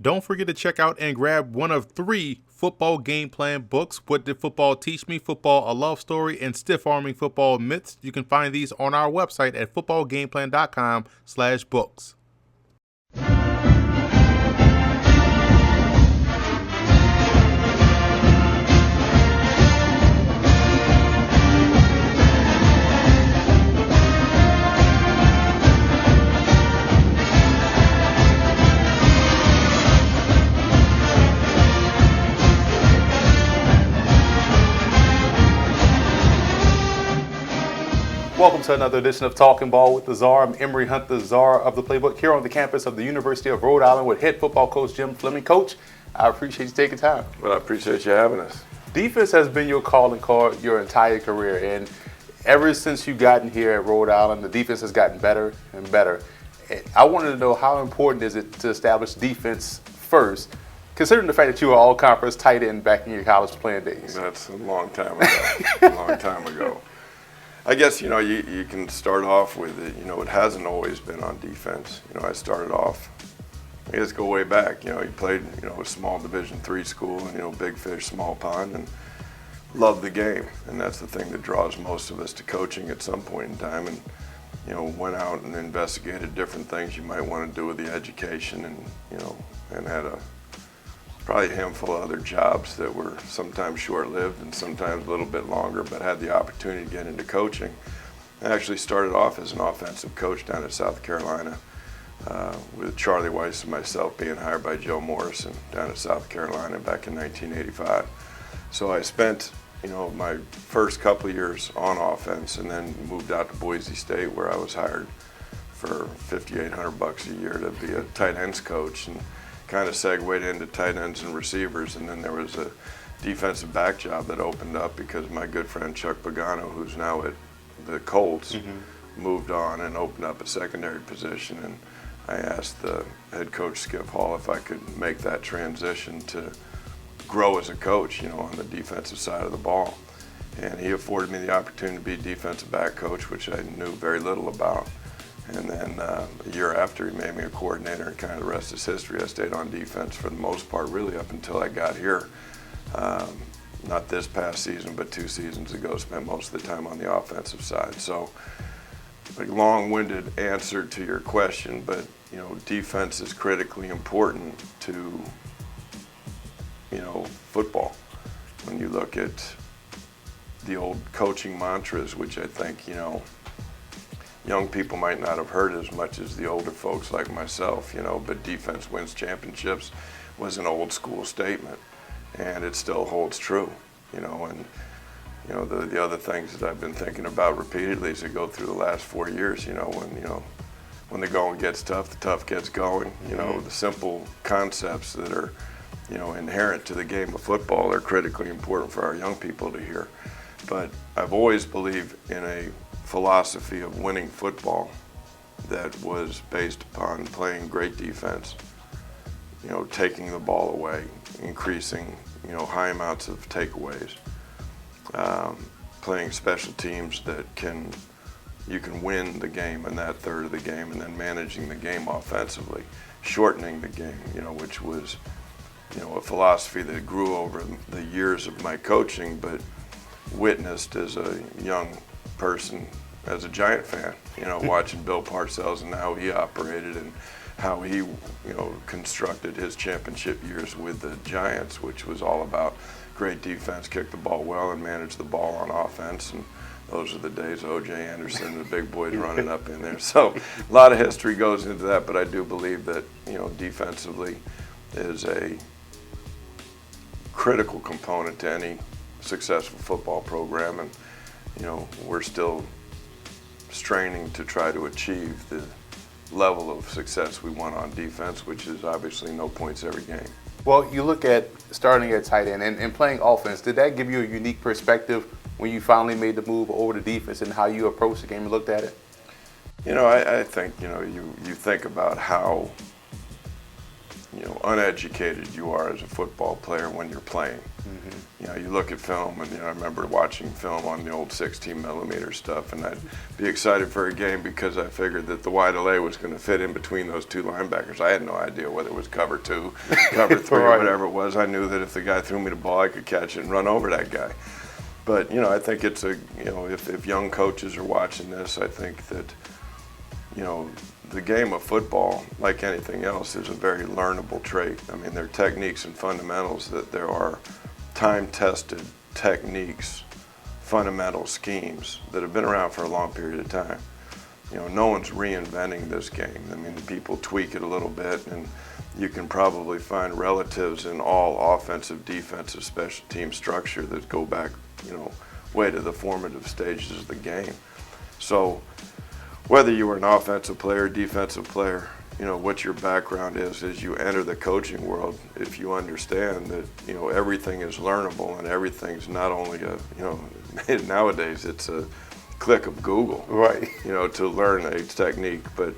Don't forget to check out and grab one of 3 football game plan books. What Did Football Teach Me? Football, a Love Story, and Stiff Arming Football Myths. You can find these on our website at footballgameplan.com/books. Welcome to another edition of Talking Ball with the Czar. I'm Emory Hunt, the Czar of the Playbook, here on the campus of the University of Rhode Island with head football coach Jim Fleming. Coach, I appreciate you taking time. Well, I appreciate you having us. Defense has been your calling card your entire career, and ever since you've gotten here at Rhode Island, the defense has gotten better and better. And I wanted to know, how important is it to establish defense first, considering the fact that you were all-conference tight end back in your college playing days? That's a long time ago. I guess, you can start off with it. It hasn't always been on defense. I started off, I guess go way back. You played, a small Division III school, and, big fish, small pond, and loved the game. And that's the thing that draws most of us to coaching at some point in time. And, went out and investigated different things you might want to do with the education, and, and had probably a handful of other jobs that were sometimes short-lived and sometimes a little bit longer, but had the opportunity to get into coaching. I actually started off as an offensive coach down in South Carolina, with Charlie Weiss and myself being hired by Joe Morrison down in South Carolina back in 1985. So I spent, my first couple of years on offense, and then moved out to Boise State, where I was hired for $5,800 a year to be a tight ends coach, and kind of segued into tight ends and receivers. And then there was a defensive back job that opened up because my good friend Chuck Pagano, who's now at the Colts, moved on and opened up a secondary position. And I asked the head coach, Skip Hall, if I could make that transition to grow as a coach, on the defensive side of the ball. And he afforded me the opportunity to be defensive back coach, which I knew very little about. And then a year after, he made me a coordinator, and kind of the rest is history. I stayed on defense for the most part, really up until I got here. Not this past season, but 2 seasons ago, spent most of the time on the offensive side. So, a long-winded answer to your question, but, defense is critically important to, football. When you look at the old coaching mantras, which I think, young people might not have heard as much as the older folks like myself, but defense wins championships was an old school statement, and it still holds true, and, the other things that I've been thinking about repeatedly as I go through the last 4 years, when the going gets tough, the tough gets going, the simple concepts that are, inherent to the game of football are critically important for our young people to hear. But I've always believed in a philosophy of winning football that was based upon playing great defense, taking the ball away, increasing, high amounts of takeaways, playing special teams that you can win the game in that third of the game, and then managing the game offensively, shortening the game, which was, a philosophy that grew over the years of my coaching, but witnessed as a young person, as a Giant fan, watching Bill Parcells and how he operated and how he, constructed his championship years with the Giants, which was all about great defense, kick the ball well, and manage the ball on offense. And those are the days of O.J. Anderson and the big boys running up in there. So a lot of history goes into that, but I do believe that, defensively is a critical component to any successful football program, and we're still straining to try to achieve the level of success we want on defense, which is obviously no points every game. Well, you look at starting at tight end and playing offense. Did that give you a unique perspective when you finally made the move over to defense and how you approached the game and looked at it? I think, you think about how, uneducated you are as a football player when you're playing. You look at film, and I remember watching film on the old 16 millimeter stuff, and I'd be excited for a game because I figured that the wide LA was going to fit in between those two linebackers. I had no idea whether it was cover 2, cover 3, or whatever it was. I knew that if the guy threw me the ball, I could catch it and run over that guy. But I think it's if young coaches are watching this, I think that the game of football, like anything else, is a very learnable trait. I mean, there are techniques and fundamentals that there are time-tested techniques, fundamental schemes that have been around for a long period of time. No one's reinventing this game. I mean, people tweak it a little bit, and you can probably find relatives in all offensive, defensive, special team structure that go back, way to the formative stages of the game. So whether you were an offensive player, defensive player, what your background is as you enter the coaching world, if you understand that, everything is learnable and everything's not only nowadays it's a click of Google, right? To learn a technique, but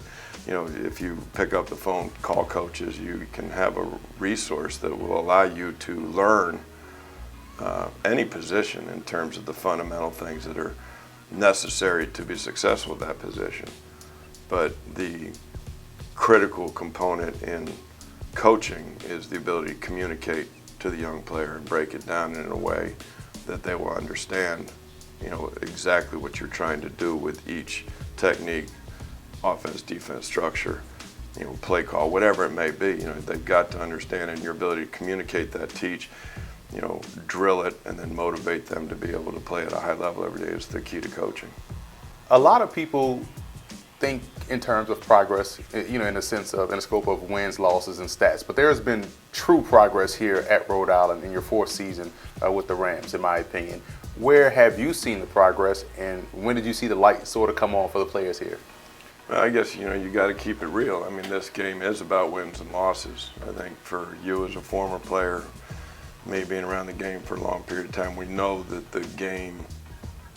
if you pick up the phone, call coaches, you can have a resource that will allow you to learn any position in terms of the fundamental things that are necessary to be successful at that position. But the critical component in coaching is the ability to communicate to the young player and break it down in a way that they will understand, exactly what you're trying to do with each technique, offense, defense, structure, play call, whatever it may be. They've got to understand, and your ability to communicate that, teach, drill it, and then motivate them to be able to play at a high level every day is the key to coaching. A lot of people think in terms of progress, in the scope of wins, losses, and stats. But there has been true progress here at Rhode Island in your 4th season with the Rams, in my opinion. Where have you seen the progress, and when did you see the light sort of come on for the players here? Well, I guess, you got to keep it real. I mean, this game is about wins and losses. I think for you as a former player, me being around the game for a long period of time, we know that the game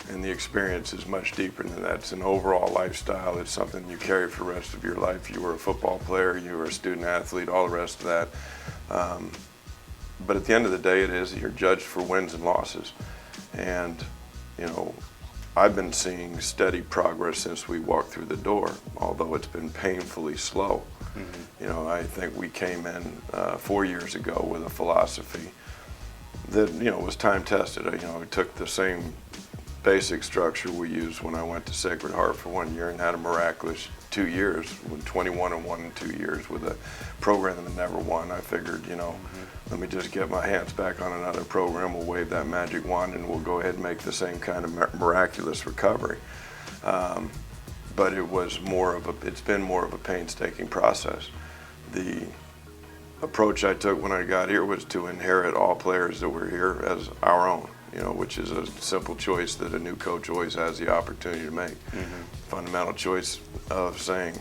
and the experience is much deeper than that. It's an overall lifestyle. It's something you carry for the rest of your life. You were a football player, you were a student athlete, all the rest of that. But at the end of the day, you're judged for wins and losses. And, I've been seeing steady progress since we walked through the door, although it's been painfully slow. I think we came in 4 years ago with a philosophy that, was time tested. We took the same basic structure we used when I went to Sacred Heart for 1 year and had a miraculous 2 years, with 21-1 in 2 years with a program that never won. I figured, let me just get my hands back on another program. We'll wave that magic wand and we'll go ahead and make the same kind of miraculous recovery. But it's been more of a painstaking process. The approach I took when I got here was to inherit all players that were here as our own, which is a simple choice that a new coach always has the opportunity to make. Fundamental choice of saying,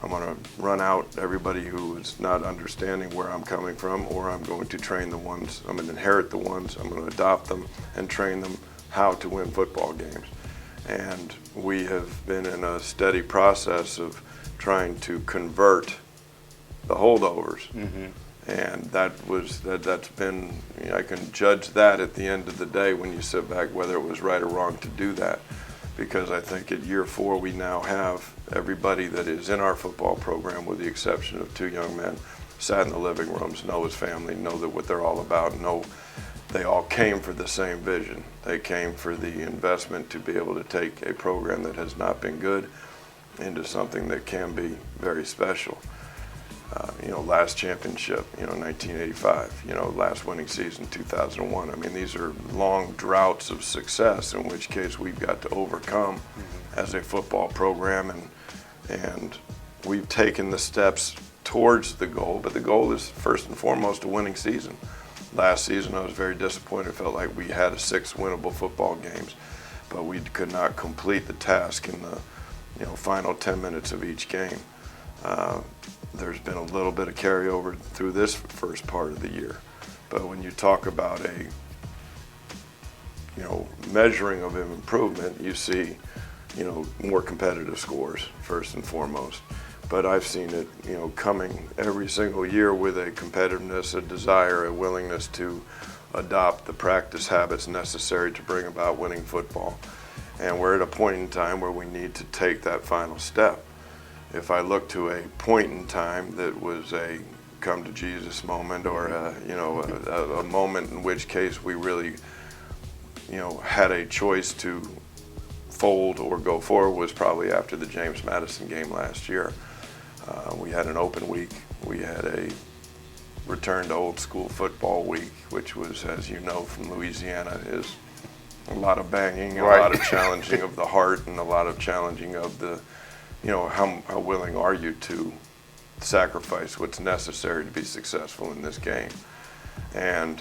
I'm going to run out everybody who is not understanding where I'm coming from, or I'm going to train the ones, I'm going to inherit the ones, I'm going to adopt them and train them how to win football games. And we have been in a steady process of trying to convert the holdovers. And that's been, I can judge that at the end of the day when you sit back whether it was right or wrong to do that. Because I think at year 4 we now have everybody that is in our football program, with the exception of 2 young men, sat in the living rooms, know his family, know that what they're all about, know they all came for the same vision. They came for the investment to be able to take a program that has not been good into something that can be very special. Last championship, 1985, last winning season, 2001. I mean, these are long droughts of success in which case we've got to overcome as a football program, and we've taken the steps towards the goal, but the goal is first and foremost a winning season. Last season I was very disappointed. It felt like we had 6 winnable football games, but we could not complete the task in the final 10 minutes of each game. There's been a little bit of carryover through this first part of the year. But when you talk about a measuring of improvement, you see more competitive scores first and foremost. but I've seen it, coming every single year with a competitiveness, a desire, a willingness to adopt the practice habits necessary to bring about winning football. And we're at a point in time where we need to take that final step. If I look to a point in time that was a come to Jesus moment, or a moment in which case we really, had a choice to fold or go forward, was probably after the James Madison game last year. We had an open week. We had a return to old school football week, which was, as you know, from Louisiana, is a lot of banging, a lot of challenging of the heart, and a lot of challenging of the, how willing are you to sacrifice what's necessary to be successful in this game. And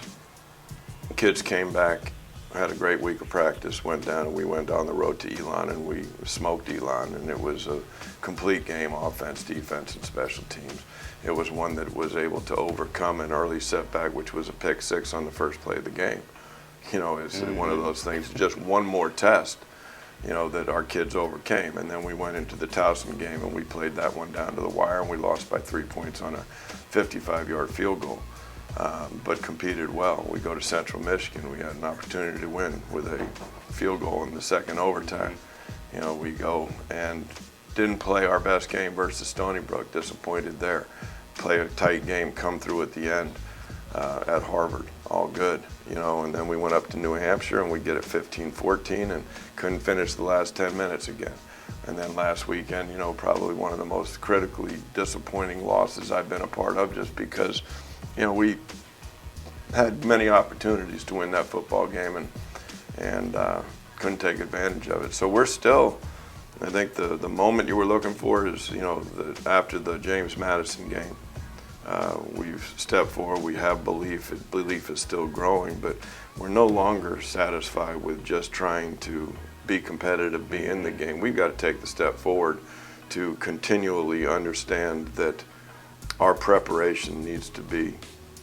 kids came back, had a great week of practice, went down, and we went down the road to Elon, and we smoked Elon, and it was a complete game, offense, defense, and special teams. It was one that was able to overcome an early setback, which was a pick six on the first play of the game. It's one of those things, just one more test, that our kids overcame. And then we went into the Towson game, and we played that one down to the wire, and we lost by 3 points on a 55-yard field goal. But competed well. We go to Central Michigan. We had an opportunity to win with a field goal in the second overtime. We go and didn't play our best game versus Stony Brook. Disappointed there. Play a tight game, come through at the end at Harvard. All good. And then we went up to New Hampshire and we get it 15-14 and couldn't finish the last 10 minutes again. And then last weekend, probably one of the most critically disappointing losses I've been a part of, just because we had many opportunities to win that football game and couldn't take advantage of it. So we're still, I think the moment you were looking for is, after the James Madison game, we've stepped forward, we have belief. Belief is still growing, but we're no longer satisfied with just trying to be competitive, be in the game. We've got to take the step forward to continually understand that our preparation needs to be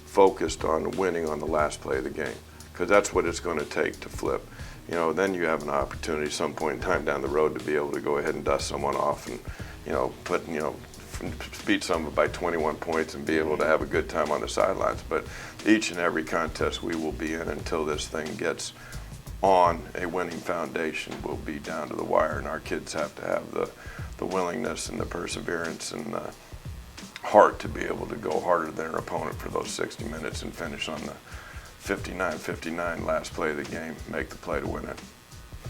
focused on winning on the last play of the game, because that's what it's going to take to flip. Then you have an opportunity some point in time down the road to be able to go ahead and dust someone off and, beat someone by 21 points and be able to have a good time on the sidelines. But each and every contest we will be in until this thing gets on a winning foundation will be down to the wire, and our kids have to have the willingness and the perseverance and the heart to be able to go harder than their opponent for those 60 minutes and finish on the 59-59 last play of the game, make the play to win it.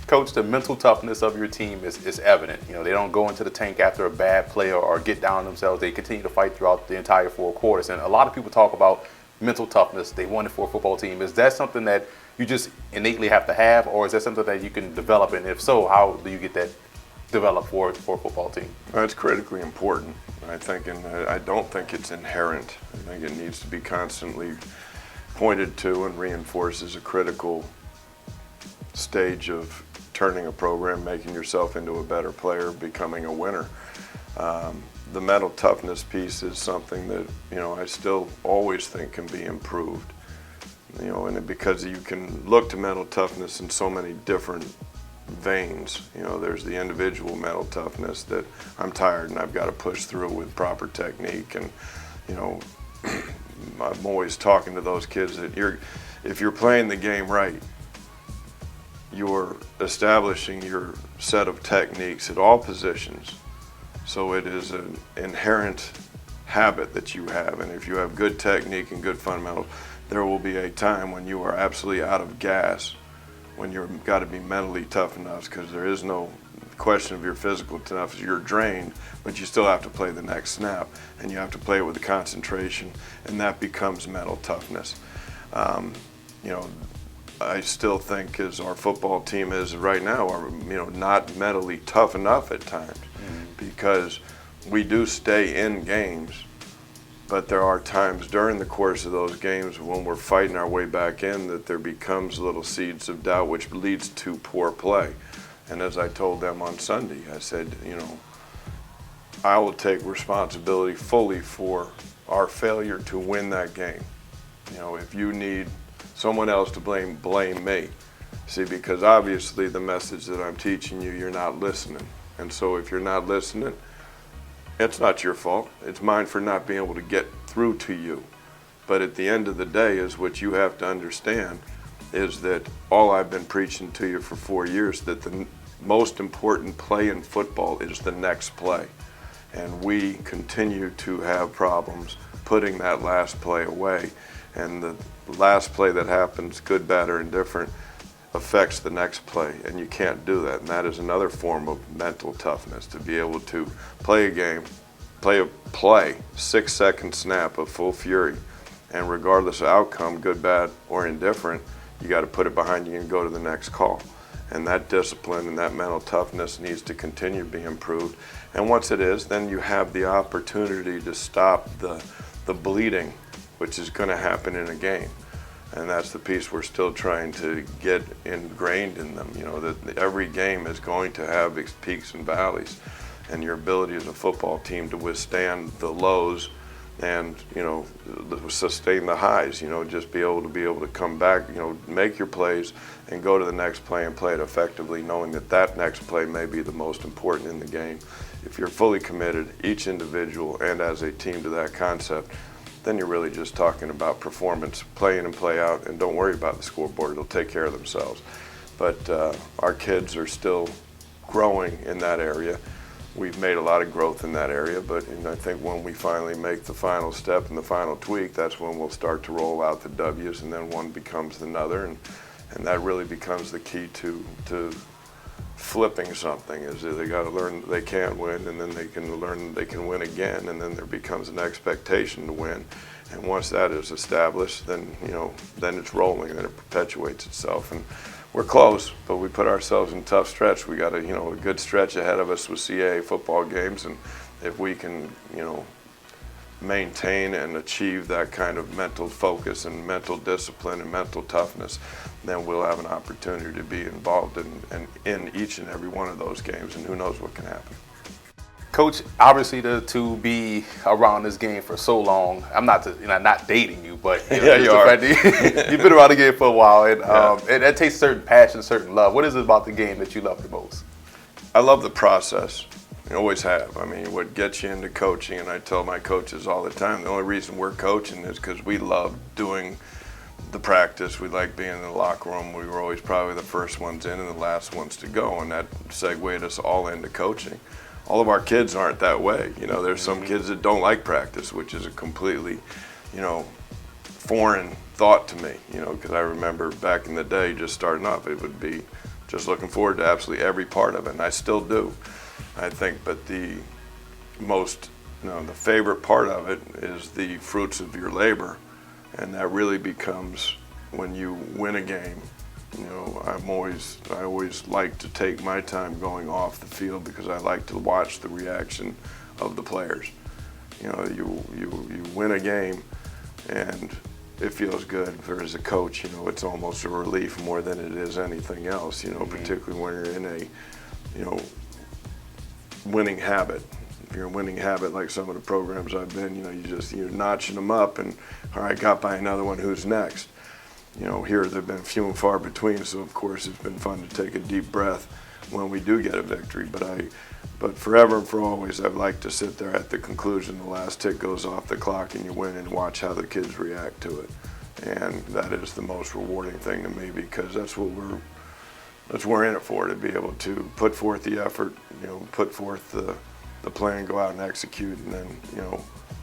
Coach, the mental toughness of your team is evident. They don't go into the tank after a bad play or get down themselves. They continue to fight throughout the entire 4 quarters. And a lot of people talk about mental toughness. They won it for a football team. Is that something that you just innately have to have, or is that something that you can develop? And if so, how do you get that developed for a football team? It's critically important, I think, and I don't think it's inherent. I think it needs to be constantly pointed to and reinforced as a critical stage of turning a program, making yourself into a better player, becoming a winner. The mental toughness piece is something that, I still always think can be improved. And because you can look to mental toughness in so many different veins. There's the individual mental toughness that I'm tired and I've got to push through with proper technique. And, I'm always talking to those kids that if you're playing the game right, you're establishing your set of techniques at all positions. So it is an inherent habit that you have. And if you have good technique and good fundamentals, there will be a time when you are absolutely out of gas, when you've got to be mentally tough enough, because there is no question of your physical toughness. You're drained, but you still have to play the next snap, and you have to play it with concentration, and that becomes mental toughness. I still think as our football team is right now, are not mentally tough enough at times, because we do stay in games, but there are times during the course of those games when we're fighting our way back in that there becomes little seeds of doubt, which leads to poor play. And as I told them on Sunday, I said, I will take responsibility fully for our failure to win that game. If you need someone else to blame me. See, because obviously the message that I'm teaching you, you're not listening. And so if you're not listening, It's not your fault. It's mine for not being able to get through to you. But at the end of the day is what you have to understand is that all I've been preaching to you for 4 years, that the most important play in football is the next play. And we continue to have problems putting that last play away. And the last play that happens, good, bad, or indifferent, affects the next play, and you can't do that. And that is another form of mental toughness, to be able to play a game, play 6-second snap of full fury, and regardless of outcome, good, bad, or indifferent, you got to put it behind you and go to the next call. And that discipline and that mental toughness needs to continue to be improved. And once it is, then you have the opportunity to stop the bleeding, which is going to happen in a game. And that's the piece we're still trying to get ingrained in them, that every game is going to have its peaks and valleys. And your ability as a football team to withstand the lows and, sustain the highs, just be able to come back, make your plays and go to the next play and play it effectively, knowing that that next play may be the most important in the game. If you're fully committed, each individual and as a team, to that concept, then you're really just talking about performance, play in and play out, and don't worry about the scoreboard. It'll take care of themselves. But our kids are still growing in that area. We've made a lot of growth in that area, but I think when we finally make the final step and the final tweak, that's when we'll start to roll out the W's, and then one becomes another, and that really becomes the key to flipping something, is that they got to learn they can't win, and then they can learn they can win again, and then there becomes an expectation to win. And once that is established, then then it's rolling, and it perpetuates itself. And we're close, but we put ourselves in a tough stretch. We got a good stretch ahead of us with CAA football games, and if we can maintain and achieve that kind of mental focus and mental discipline and mental toughness, then we'll have an opportunity to be involved in each and every one of those games, and who knows what can happen. Coach, obviously to be around this game for so long, I'm not dating you, but yeah, you are. You've been around the game for a while, and it takes certain passion, certain love. What is it about the game that you love the most? I love the process. I always have. I mean, what gets you into coaching, and I tell my coaches all the time, the only reason we're coaching is because we love doing the practice. We like being in the locker room. We were always probably the first ones in and the last ones to go, and that segued us all into coaching. All of our kids aren't that way. There's some kids that don't like practice, which is a completely, foreign thought to me, because I remember back in the day just starting off, it would be just looking forward to absolutely every part of it, and I still do. I think, but the most, the favorite part of it is the fruits of your labor, and that really becomes when you win a game. I always like to take my time going off the field because I like to watch the reaction of the players. You win a game, and it feels good. As a coach, it's almost a relief more than it is anything else. Particularly when you're in a, winning habit. If you're a winning habit, like some of the programs I've been, you're notching them up, and all right, got by another one, who's next? Here they've been few and far between, so of course it's been fun to take a deep breath when we do get a victory. But forever and for always, I'd like to sit there at the conclusion, the last tick goes off the clock, and you win, and watch how the kids react to it. And that is the most rewarding thing to me, because that's what we're in it for, to be able to put forth the effort, put forth the plan, go out and execute, and then,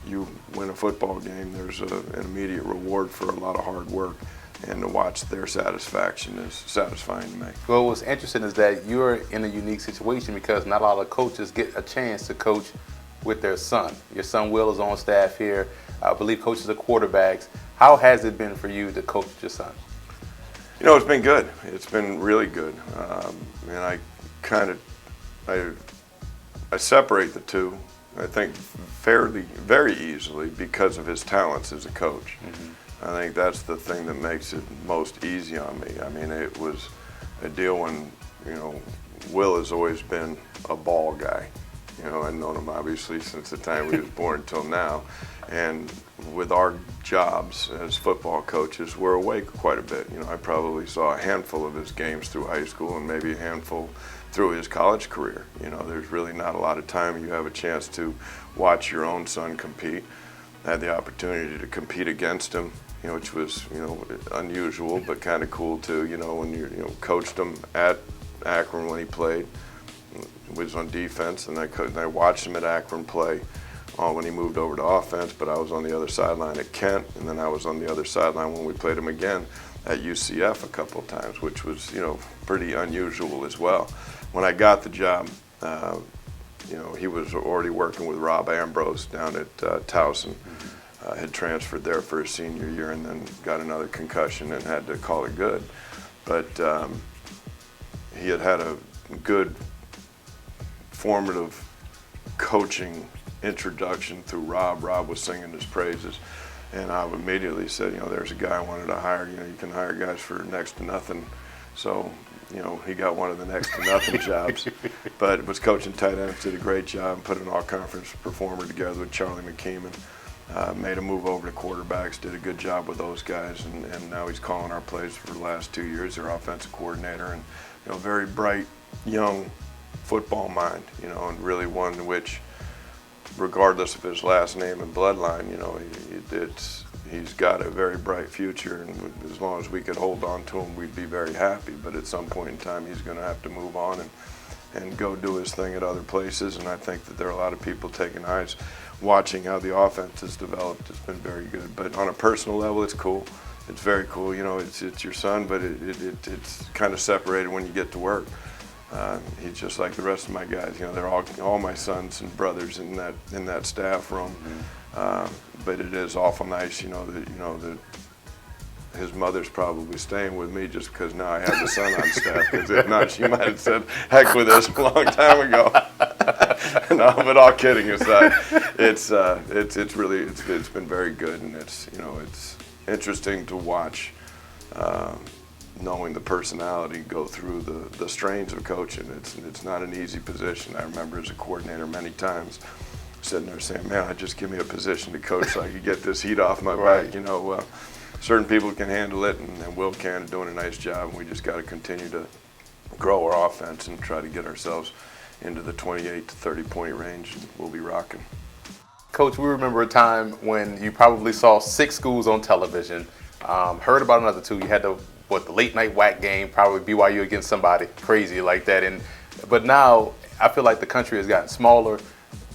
you win a football game. There's an immediate reward for a lot of hard work, and to watch their satisfaction is satisfying to me. Well, what's interesting is that you're in a unique situation because not a lot of coaches get a chance to coach with their son. Your son Will is on staff here. I believe coaches are quarterbacks. How has it been for you to coach your son? It's been good. It's been really good. And I separate the two, I think, very easily because of his talents as a coach. Mm-hmm. I think that's the thing that makes it most easy on me. I mean, it was a deal when, Will has always been a ball guy. I've known him obviously since the time he was born till now. And with our jobs as football coaches, we're away quite a bit. I probably saw a handful of his games through high school and maybe a handful through his college career. There's really not a lot of time you have a chance to watch your own son compete. I had the opportunity to compete against him, which was, unusual, but kind of cool too, when you coached him at Akron when he played, was on defense, and I watched him at Akron play when he moved over to offense, but I was on the other sideline at Kent, and then I was on the other sideline when we played him again at UCF a couple of times, which was, pretty unusual as well. When I got the job, he was already working with Rob Ambrose down at Towson. Had transferred there for his senior year and then got another concussion and had to call it good. But he had a good formative coaching introduction through Rob. Rob was singing his praises, and I immediately said, there's a guy I wanted to hire. You can hire guys for next to nothing. So, he got one of the next to nothing jobs, but was coaching tight ends, did a great job, put an all-conference performer together with Charlie McKeeman. Made a move over to quarterbacks, did a good job with those guys, and now he's calling our plays for the last 2 years, their offensive coordinator, and very bright, young football mind, and really one which, regardless of his last name and bloodline, he's got a very bright future, and as long as we could hold on to him, we'd be very happy. But at some point in time, he's going to have to move on and go do his thing at other places, and I think that there are a lot of people taking eyes watching how the offense has developed. It's been very good. But on a personal level, it's cool. It's very cool. It's your son, but it's kind of separated when you get to work. He's just like the rest of my guys. They're all my sons and brothers in that staff room. But it is awful nice, that his mother's probably staying with me just because now I have the son on staff. Because if not, she might have said, "Heck with this" a long time ago. No, but all kidding aside, it's been very good, and it's interesting to watch, knowing the personality go through the strains of coaching. It's not an easy position. I remember as a coordinator many times sitting there saying, "Man, just give me a position to coach so I could get this heat off my back." Certain people can handle it, and Will can, doing a nice job, and we just got to continue to grow our offense and try to get ourselves into the 28 to 30 point range, and we'll be rocking. Coach, we remember a time when you probably saw 6 schools on television, heard about another 2. You had the late night whack game, probably BYU against somebody crazy like that. But now I feel like the country has gotten smaller.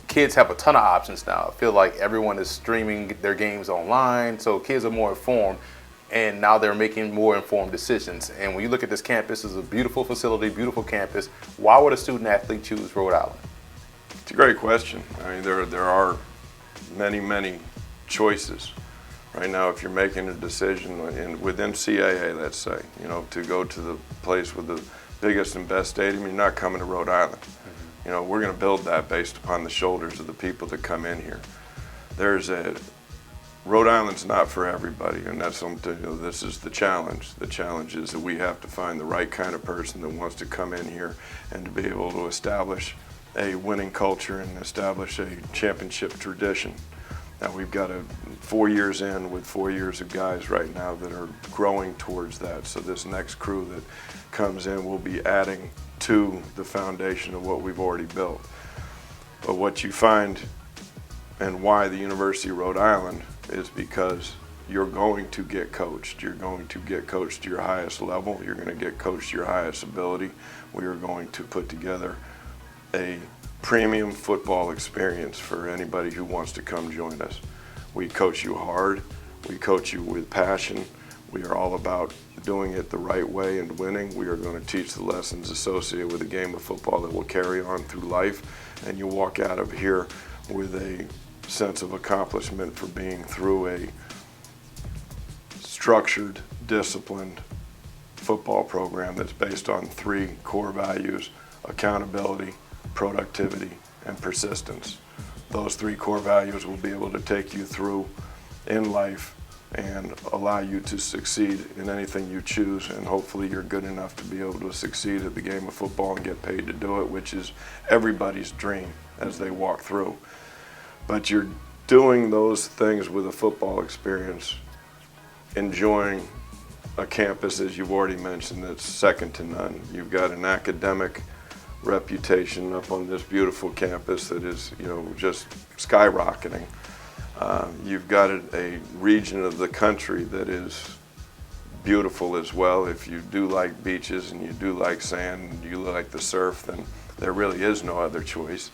Kids have a ton of options now. I feel like everyone is streaming their games online, so kids are more informed, and now they're making more informed decisions. And when you look at this campus, it's a beautiful facility, beautiful campus. Why would a student athlete choose Rhode Island? It's a great question. I mean, there are many choices. Right now, if you're making a decision with NCAA, let's say, to go to the place with the biggest and best stadium, you're not coming to Rhode Island. We're going to build that based upon the shoulders of the people that come in here. Rhode Island's not for everybody, and that's something. This is the challenge. The challenge is that we have to find the right kind of person that wants to come in here and to be able to establish a winning culture and establish a championship tradition. Now we've got 4 years in with 4 years of guys right now that are growing towards that. So this next crew that comes in will be adding to the foundation of what we've already built. But what you find, and why the University of Rhode Island, is because you're going to get coached. You're going to get coached to your highest level. You're going to get coached to your highest ability. We are going to put together a premium football experience for anybody who wants to come join us. We coach you hard. We coach you with passion. We are all about doing it the right way and winning. We are going to teach the lessons associated with the game of football that will carry on through life, and you walk out of here with a sense of accomplishment for being through a structured, disciplined football program that's based on 3 core values: accountability, productivity, and persistence. Those 3 core values will be able to take you through in life and allow you to succeed in anything you choose, and hopefully you're good enough to be able to succeed at the game of football and get paid to do it, which is everybody's dream as they walk through. But you're doing those things with a football experience, enjoying a campus, as you've already mentioned, that's second to none. You've got an academic reputation up on this beautiful campus that is, just skyrocketing. You've got a region of the country that is beautiful as well. If you do like beaches and you do like sand and you like the surf, then there really is no other choice.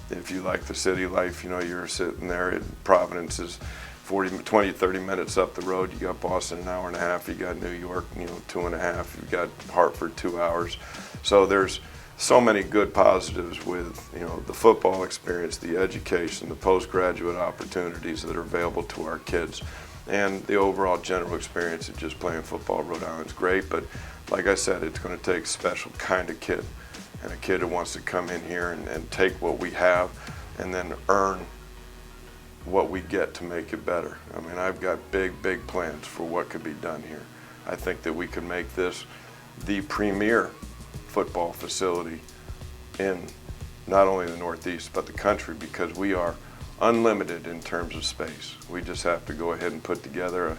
If you like the city life, you're sitting there in Providence is 20, 30 minutes up the road. You got Boston an hour and a half. You got New York, 2.5. You got Hartford 2 hours. So there's so many good positives with the football experience, the education, the postgraduate opportunities that are available to our kids, and the overall general experience of just playing football at Rhode Island's great. But like I said, it's going to take a special kind of kid, and a kid who wants to come in here and take what we have and then earn what we get to make it better. I mean, I've got big plans for what could be done here. I think that we could make this the premier football facility in not only the Northeast but the country, because we are unlimited in terms of space. We just have to go ahead and put together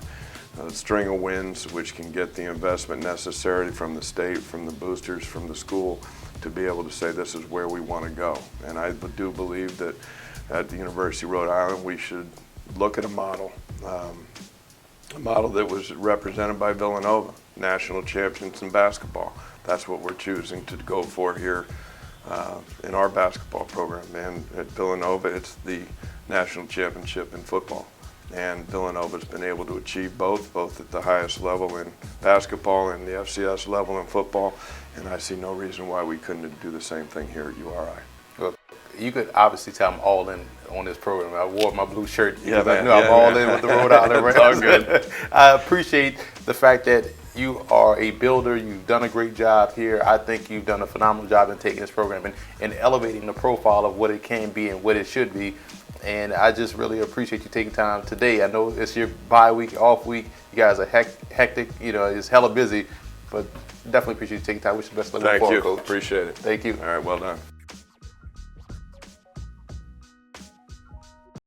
a string of wins which can get the investment necessary from the state, from the boosters, from the school, to be able to say this is where we want to go. And I do believe that at the University of Rhode Island we should look at a model that was represented by Villanova, national champions in basketball. That's what we're choosing to go for here in our basketball program. And at Villanova, it's the national championship in football. And Villanova's been able to achieve both at the highest level in basketball and the FCS level in football. And I see no reason why we couldn't do the same thing here at URI. Look, you could obviously tell I'm all in on this program. I wore my blue shirt because Yeah, man. I knew I'm all in with the Rhode Island It's all Rams. good. I appreciate the fact that you are a builder. You've done a great job here. I think you've done a phenomenal job in taking this program and elevating the profile of what it can be and what it should be. And I just really appreciate you taking time today. I know it's your bye week, off week. You guys are hectic. It's hella busy. But definitely appreciate you taking time. Wish you the best of luck. Thank you. Coach. Appreciate it. Thank you. All right, well done.